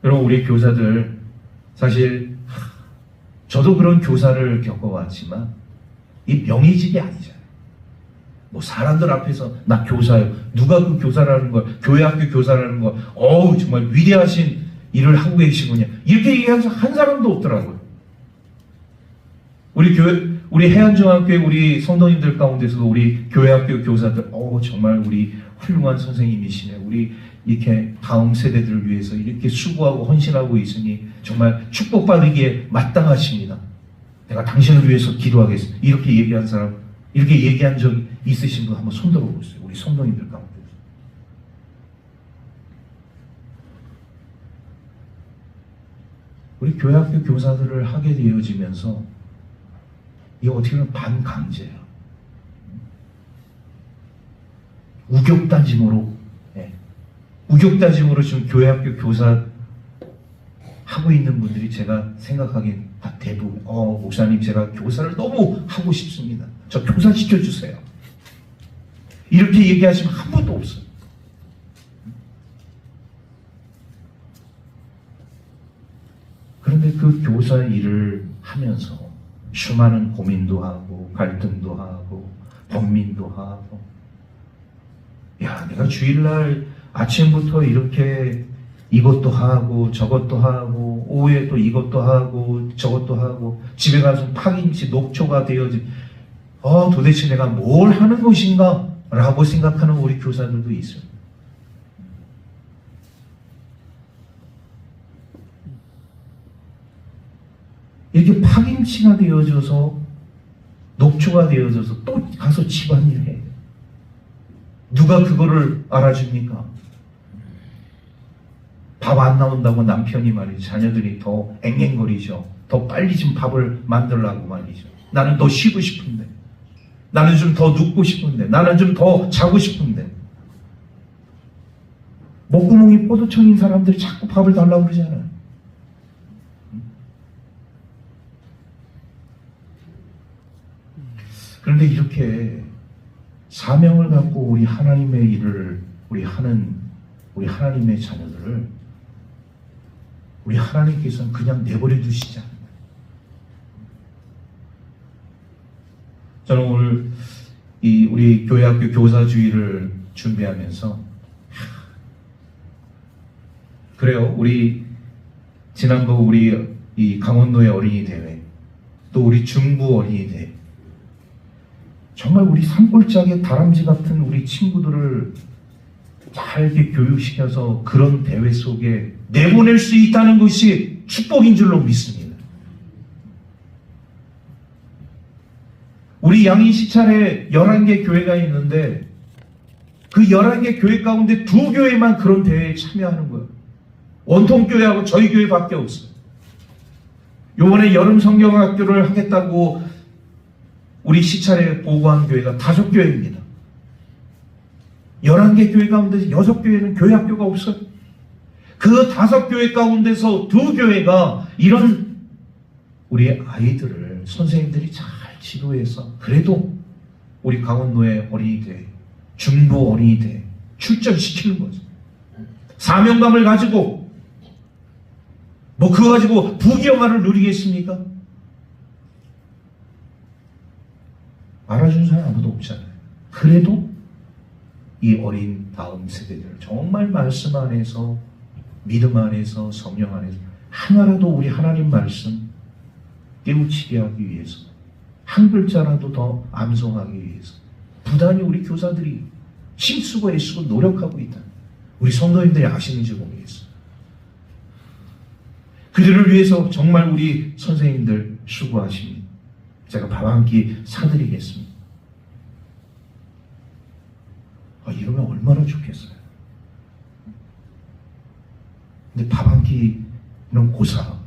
여러분, 우리 교사들, 사실 저도 그런 교사를 겪어왔지만 이 명예직이 아니잖아요. 뭐 사람들 앞에서 나 교사예요. 누가 그 교사라는 걸, 교회학교 교사라는 걸, 어우 정말 위대하신 일을 하고 계시군요, 이렇게 얘기한 한 사람도 없더라고요. 우리 해안중학교의 우리 성도님들 가운데서도 우리 교회학교 교사들, 정말 우리 훌륭한 선생님이시네, 우리 이렇게 다음 세대들을 위해서 이렇게 수고하고 헌신하고 있으니 정말 축복받으기에 마땅하십니다. 내가 당신을 위해서 기도하겠습니다. 이렇게 얘기한 사람, 이렇게 얘기한 적 있으신 분 한번 손 들어보세요. 우리 성도님들 가운데. 우리 교회학교 교사들을 하게 되어지면서 이게 어떻게 보면 반강제예요. 우격다짐으로 지금 교회학교 교사 하고 있는 분들이 제가 생각하기엔 다 대부분, 목사님 제가 교사를 너무 하고 싶습니다. 저 교사 시켜주세요. 이렇게 얘기하시면 한 분도 없어요. 그런데 그 교사 일을 하면서 수많은 고민도 하고 갈등도 하고 번민도 하고, 야, 내가 주일날 아침부터 이렇게 이것도 하고 저것도 하고 오후에 또 이것도 하고 저것도 하고 집에 가서 파김치 녹초가 되어지 도대체 내가 뭘 하는 것인가 라고 생각하는 우리 교사들도 있어요. 이렇게 파김치가 되어져서 녹초가 되어져서 또 가서 집안일 해. 누가 그거를 알아줍니까? 밥 안 나온다고 남편이 말이죠. 자녀들이 더 앵앵거리죠. 더 빨리 좀 밥을 만들라고 말이죠. 나는 더 쉬고 싶은데. 나는 좀 더 눕고 싶은데. 나는 좀 더 자고 싶은데. 목구멍이 뽀득청인 사람들이 자꾸 밥을 달라고 그러잖아요. 그런데 이렇게 사명을 갖고 우리 하나님의 일을 우리 하나님의 자녀들을 우리 하나님께서는 그냥 내버려 두시지 않아요. 저는 오늘 우리 교회학교 교사주의를 준비하면서 그래요. 우리 지난번 우리 이 강원도의 어린이 대회 또 우리 중부 어린이 대회 정말 우리 산골짜기 다람쥐 같은 우리 친구들을 잘 이렇게 교육시켜서 그런 대회 속에 내보낼 수 있다는 것이 축복인 줄로 믿습니다. 우리 양인시찰에 11개 교회가 있는데 그 11개 교회 가운데 2교회만 그런 대회에 참여하는 거예요. 원통교회하고 저희 교회밖에 없어요. 요번에 여름 성경학교를 하겠다고 우리 시찰에 보고한 교회가 5교회입니다. 11개 교회 가운데 6교회는 교회학교가 없어요. 그 5교회 가운데서 2교회가 이런 우리 아이들을 선생님들이 잘 지도해서 그래도 우리 강원도의 어린이대, 중부 어린이대 출전시키는 거죠. 사명감을 가지고 그거 가지고 부귀영화를 누리겠습니까? 알아준 사람 아무도 없잖아요. 그래도 이 어린 다음 세대들 정말 말씀 안에서 믿음 안에서 성령 안에서 하나라도 우리 하나님 말씀 깨우치게 하기 위해서 한 글자라도 더 암송하기 위해서 부단히 우리 교사들이 힘쓰고 애쓰고 노력하고 있다. 우리 성도님들이 아시는지 모르겠어요. 그들을 위해서 정말 우리 선생님들 수고하십니다. 제가 밥 한 끼 사드리겠습니다. 이러면 얼마나 좋겠어요. 근데 밥 한 끼는 고사하고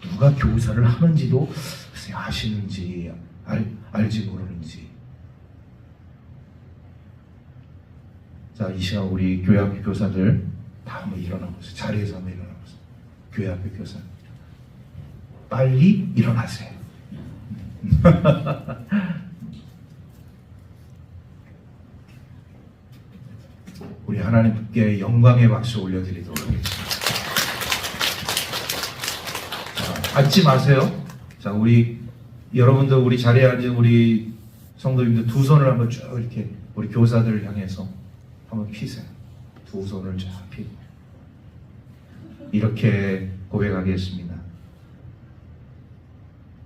누가 교사를 하는지도 글쎄 아시는지 알지 모르는지. 자, 이 시간 우리 교회학교 교사들 다 한번 일어나보세요. 자리에서 한번 일어나보세요. 교회학교 교사 빨리 일어나세요. 우리 하나님께 영광의 박수 올려드리도록 하겠습니다. 자, 앉지 마세요. 자, 우리 여러분들 우리 자리에 앉은 우리 성도님들 두 손을 한번 쭉 이렇게 우리 교사들을 향해서 한번 피세요. 두 손을 쫙 피고 이렇게 고백하겠습니다.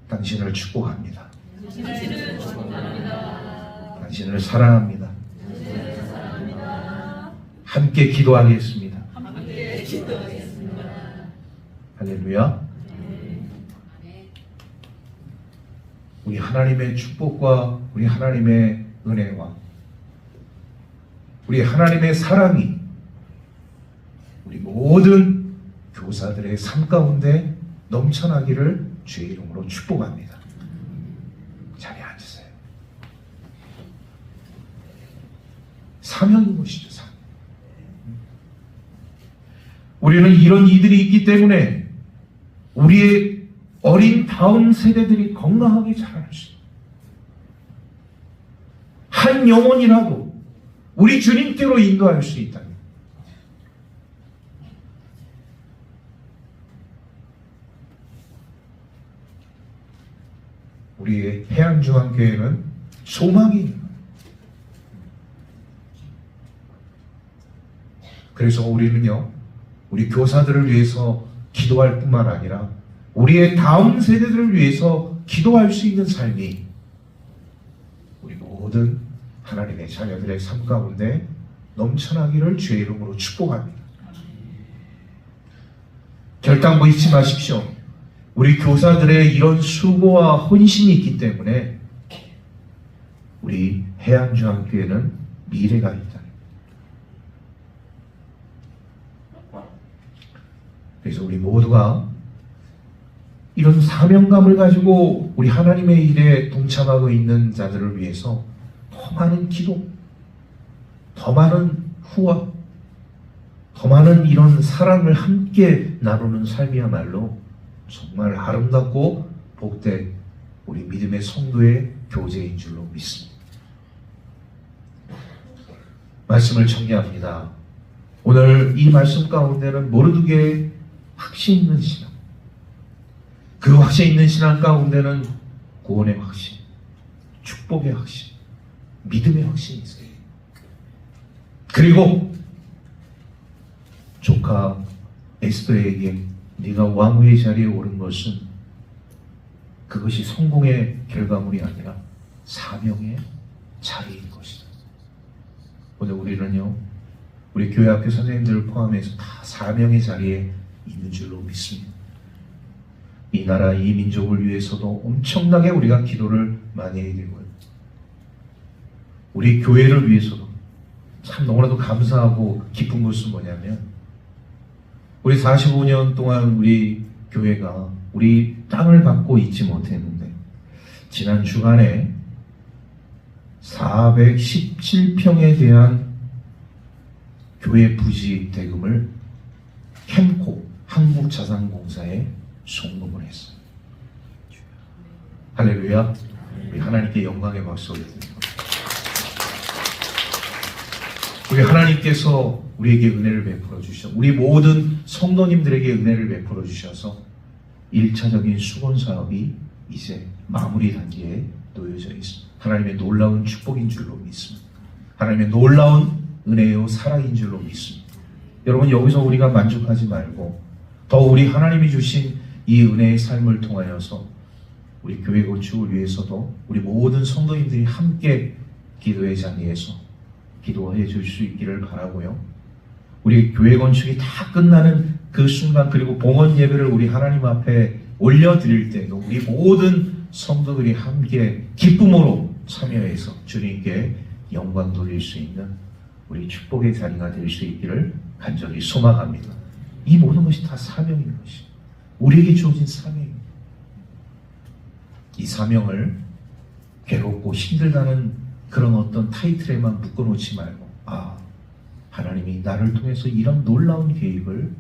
당신을 축복합니다. 당신을 사랑합니다. 함께 기도하겠습니다. 할렐루야. 우리 하나님의 축복과 우리 하나님의 은혜와 우리 하나님의 사랑이 우리 모든 교사들의 삶 가운데 넘쳐나기를 주의 이름으로 축복합니다. 자리에 앉으세요. 사명인 것이죠. 사명. 우리는 이런 이들이 있기 때문에 우리의 어린 다음 세대들이 건강하게 자랄 수 있어요. 한 영혼이라도 우리 주님께로 인도할 수 있다. 우리의 해안중앙교회는 소망이 그래서 우리는요 우리 교사들을 위해서 기도할 뿐만 아니라 우리의 다음 세대들을 위해서 기도할 수 있는 삶이 우리 모든 하나님의 자녀들의 삶 가운데 넘쳐나기를 주의 이름으로 축복합니다. 결단코 잊지 마십시오. 우리 교사들의 이런 수고와 헌신이 있기 때문에 우리 해안중앙교회는 미래가 있다. 그래서 우리 모두가 이런 사명감을 가지고 우리 하나님의 일에 동참하고 있는 자들을 위해서 더 많은 기도, 더 많은 후원, 더 많은 이런 사랑을 함께 나누는 삶이야말로 정말 아름답고 복된 우리 믿음의 성도의 교제인 줄로 믿습니다. 말씀을 정리합니다. 오늘 이 말씀 가운데는 모르드게의 확신 있는 신앙, 그 확신 있는 신앙 가운데는 구원의 확신, 축복의 확신, 믿음의 확신이 있어요. 그리고 조카 에스더에게 네가 왕후의 자리에 오른 것은 그것이 성공의 결과물이 아니라 사명의 자리인 것이다. 오늘 우리는요, 우리 교회 학교 선생님들을 포함해서 다 사명의 자리에 있는 줄로 믿습니다. 이 나라, 이 민족을 위해서도 엄청나게 우리가 기도를 많이 해야 되고요. 우리 교회를 위해서도 참 너무나도 감사하고 기쁜 것은 뭐냐면 우리 45년 동안 우리 교회가 우리 땅을 갖고 있지 못했는데 지난 주간에 417평에 대한 교회 부지 대금을 캠코 한국자산공사에 송금을 했어요. 할렐루야. 우리 하나님께 영광의 박수 올려드립니다. 우리 하나님께서 우리에게 은혜를 베풀어 주셔서 우리 모든 성도님들에게 은혜를 베풀어 주셔서 1차적인 수건 사업이 이제 마무리 단계에 놓여져 있습니다. 하나님의 놀라운 축복인 줄로 믿습니다. 하나님의 놀라운 은혜요 사랑인 줄로 믿습니다. 여러분, 여기서 우리가 만족하지 말고 더 우리 하나님이 주신 이 은혜의 삶을 통하여서 우리 교회 건축을 위해서도 우리 모든 성도님들이 함께 기도의 자리에서 기도해 줄 수 있기를 바라고요. 우리 교회 건축이 다 끝나는 그 순간, 그리고 봉헌 예배를 우리 하나님 앞에 올려드릴 때도 우리 모든 성도들이 함께 기쁨으로 참여해서 주님께 영광 돌릴 수 있는 우리 축복의 자리가 될 수 있기를 간절히 소망합니다. 이 모든 것이 다 사명인 것이 우리에게 주어진 사명입니다. 이 사명을 괴롭고 힘들다는 그런 어떤 타이틀에만 묶어놓지 말고, 하나님이 나를 통해서 이런 놀라운 계획을,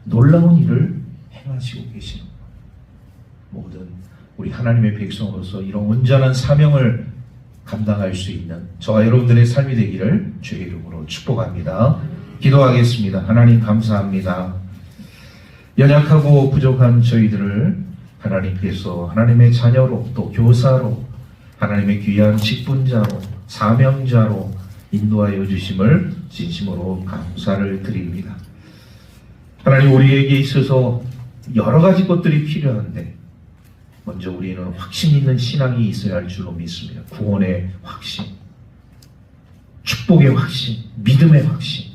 놀라운 일을 행하시고 계시는구나. 모든 우리 하나님의 백성으로서 이런 온전한 사명을 감당할 수 있는 저와 여러분들의 삶이 되기를 주의 이름으로 축복합니다. 기도하겠습니다. 하나님 감사합니다. 연약하고 부족한 저희들을 하나님께서 하나님의 자녀로, 또 교사로, 하나님의 귀한 직분자로, 사명자로 인도하여 주심을 진심으로 감사를 드립니다. 하나님, 우리에게 있어서 여러 가지 것들이 필요한데 먼저 우리는 확신 있는 신앙이 있어야 할 줄로 믿습니다. 구원의 확신, 축복의 확신, 믿음의 확신,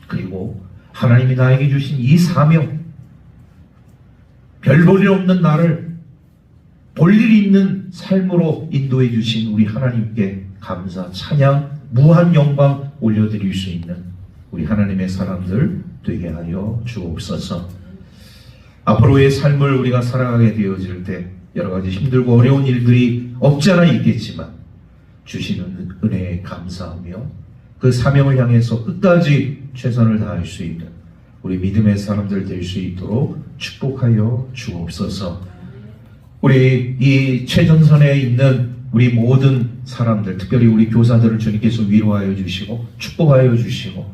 그리고 하나님이 나에게 주신 이 사명, 별 볼 일 없는 나를 볼 일이 있는 삶으로 인도해 주신 우리 하나님께 감사, 찬양, 무한 영광 올려드릴 수 있는 우리 하나님의 사람들 되게 하여 주옵소서. 앞으로의 삶을 우리가 살아가게 되어질 때 여러 가지 힘들고 어려운 일들이 없지 않아 있겠지만 주시는 은혜에 감사하며 그 사명을 향해서 끝까지 최선을 다할 수 있는 우리 믿음의 사람들 될 수 있도록 축복하여 주옵소서. 우리 이 최전선에 있는 우리 모든 사람들, 특별히 우리 교사들을 주님께서 위로하여 주시고 축복하여 주시고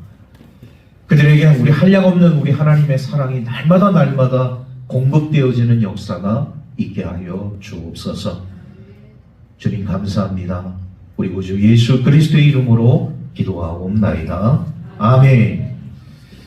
그들에게 우리 한량없는 우리 하나님의 사랑이 날마다 공급되어지는 역사가 있게 하여 주옵소서. 주님 감사합니다. 우리 구주 예수 그리스도의 이름으로 기도하옵나이다. 아멘.